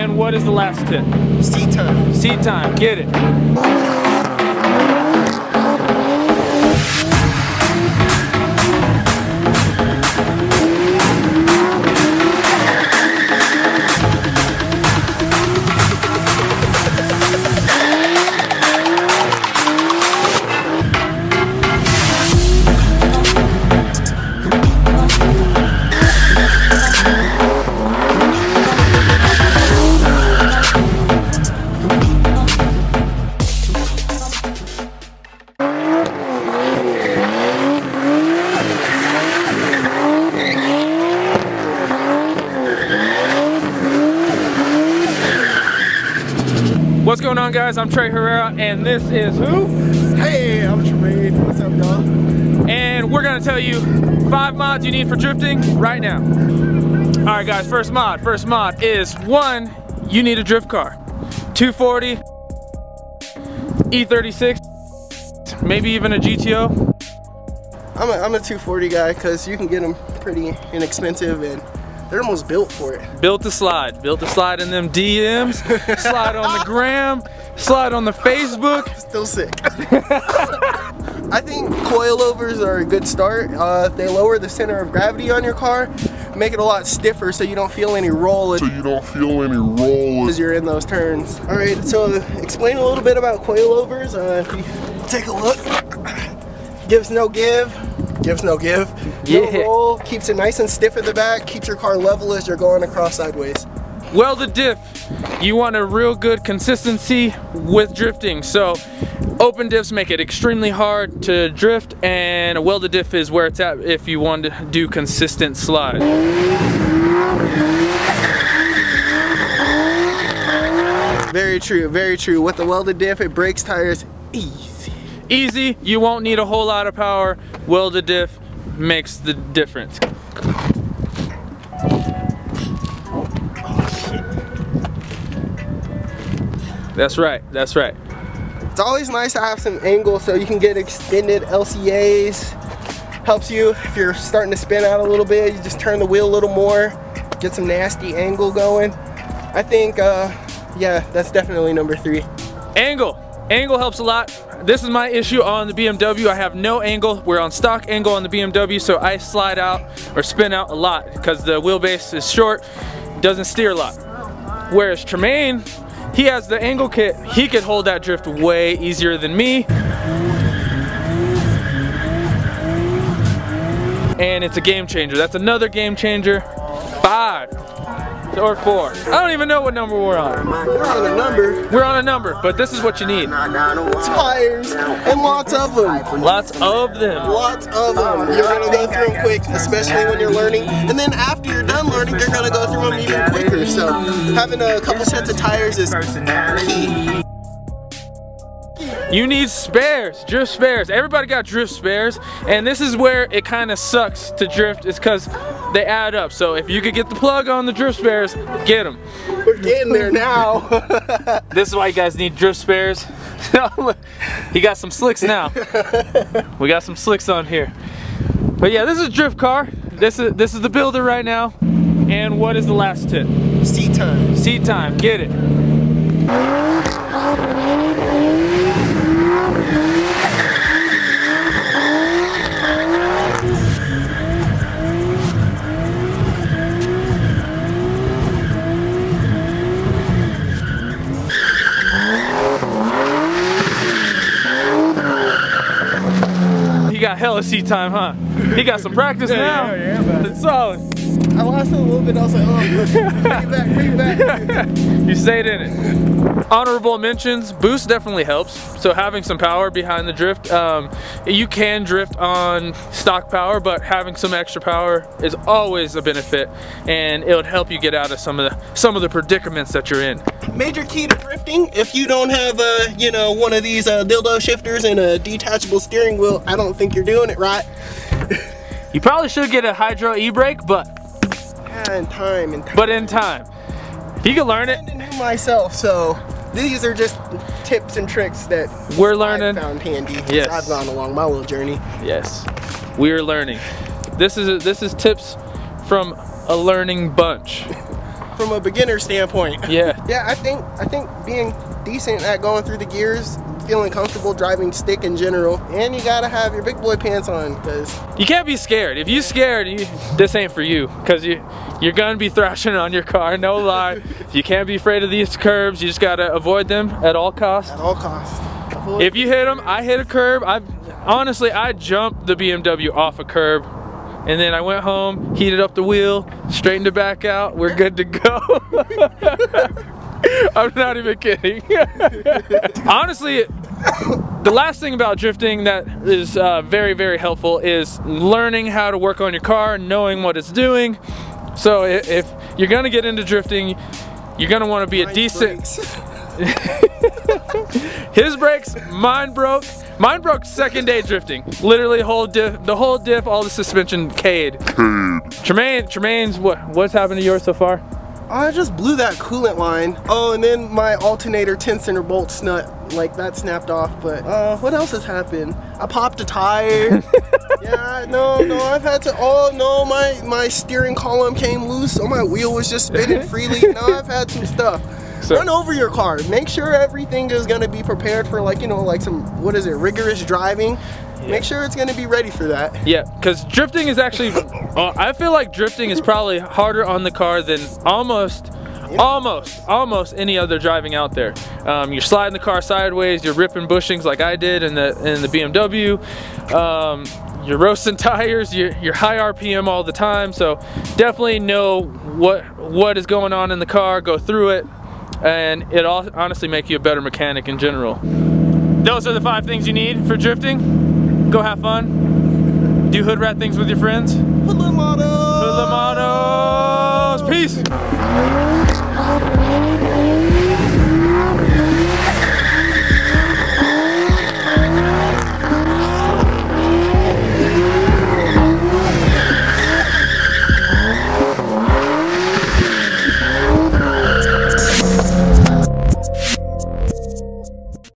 And what is the last tip? Seat time. Seat time, get it. What's going on, guys? I'm Trey Herrera, and this is who? Hey, I'm Tremaine. What's up, y'all? And we're gonna tell you 5 mods you need for drifting right now. All right, guys, first mod is 1, you need a drift car. 240, E36, maybe even a GTO. I'm a 240 guy because you can get them pretty inexpensive and they're almost built for it. Built to slide in them DMs, slide on the gram, slide on the Facebook. Still sick. I think coilovers are a good start. They lower the center of gravity on your car, make it a lot stiffer so you don't feel any roll as you're in those turns. All right, so explain a little bit about coilovers. If you take a look, gives no give. Yeah. No roll, keeps it nice and stiff at the back, keeps your car level as you're going across sideways. Welded diff, you want a real good consistency with drifting. So open diffs make it extremely hard to drift, and a welded diff is where it's at if you want to do consistent slide. Very true, very true. With the welded diff, it breaks tires Easy, you won't need a whole lot of power. Welded diff makes the difference. That's right, that's right. It's always nice to have some angle so you can get extended LCAs. Helps you if you're starting to spin out a little bit, you just turn the wheel a little more, get some nasty angle going. I think, yeah, that's definitely number 3. Angle helps a lot. This is my issue on the BMW. I have no angle. We're on stock angle on the BMW, so I slide out or spin out a lot because the wheelbase is short, doesn't steer a lot. Whereas Tremaine, he has the angle kit. He could hold that drift way easier than me. And it's a game changer. That's another game changer. 5 or 4. I don't even know what number we're on. We're on a number. We're on a number, but this is what you need. Tires and lots of them. Lots of them. Lots of them. You're gonna go through them quick, especially when you're learning. And then after you're done learning, you're gonna go through them even quicker. So having a couple sets of tires is key. You need spares, drift spares. Everybody got drift spares, and this is where it kind of sucks to drift, is because they add up. So if you could get the plug on the drift spares, get them. We're getting there now. This is why you guys need drift spares. He got some slicks now. We got some slicks on here. But yeah, this is a drift car. This is the builder right now. And what is the last tip? Seat time. Seat time, get it. He got hella seat time, huh? He got some practice now. Yeah, It's solid. I lost it a little bit. I was like, oh, bring it back. You stayed in it. Honorable mentions, boost definitely helps. So having some power behind the drift, you can drift on stock power, but having some extra power is always a benefit, and it would help you get out of some of the predicaments that you're in. Major key to drifting: if you don't have you know, one of these dildo shifters and a detachable steering wheel, I don't think you're doing it right. You probably should get a hydro e-brake, but in time. But in time, if you can learn it. I didn't do myself, so these are just tips and tricks that we're learning. I found handy. Yes, I've gone along my little journey. Yes, we are learning. This is tips from a learning bunch. from a beginner standpoint. Yeah. Yeah, I think being decent at going through the gears, feeling comfortable driving stick in general, and you gotta have your big boy pants on, because you can't be scared. If you're scared, this ain't for you, because you're gonna be thrashing on your car, no lie. You can't be afraid of these curbs. You just gotta avoid them at all costs. At all costs. If you hit them, I hit a curb. Honestly, I jumped the BMW off a curb, and then I went home, heated up the wheel, straightened it back out. We're good to go. I'm not even kidding. Honestly, the last thing about drifting that is very, very helpful is learning how to work on your car, knowing what it's doing. So if you're gonna get into drifting, you're gonna want to be a decent. His brakes, mine broke. Mine broke second day drifting. Literally the whole diff, all the suspension K'd. Tremaine's what's happened to yours so far? I just blew that coolant line. Oh, and then my alternator 10-center bolt nut, like that snapped off. But what else has happened? I popped a tire. Yeah, no, I've had to. Oh no, my steering column came loose. Oh, my wheel was just spinning freely. No, I've had some stuff. So, run over your car. Make sure everything is gonna be prepared for, like, you know, like some, what is it, rigorous driving. Yeah. Make sure it's gonna be ready for that. Yeah, because drifting is actually, I feel like drifting is probably harder on the car than almost any other driving out there. You're sliding the car sideways, you're ripping bushings like I did in the BMW. You're roasting tires, you're high RPM all the time, so definitely know what is going on in the car, go through it, and it'll honestly make you a better mechanic in general. Those are the 5 things you need for drifting. Go have fun. Do hood rat things with your friends. Hoodlum Autos! Hoodlum Autos! Peace!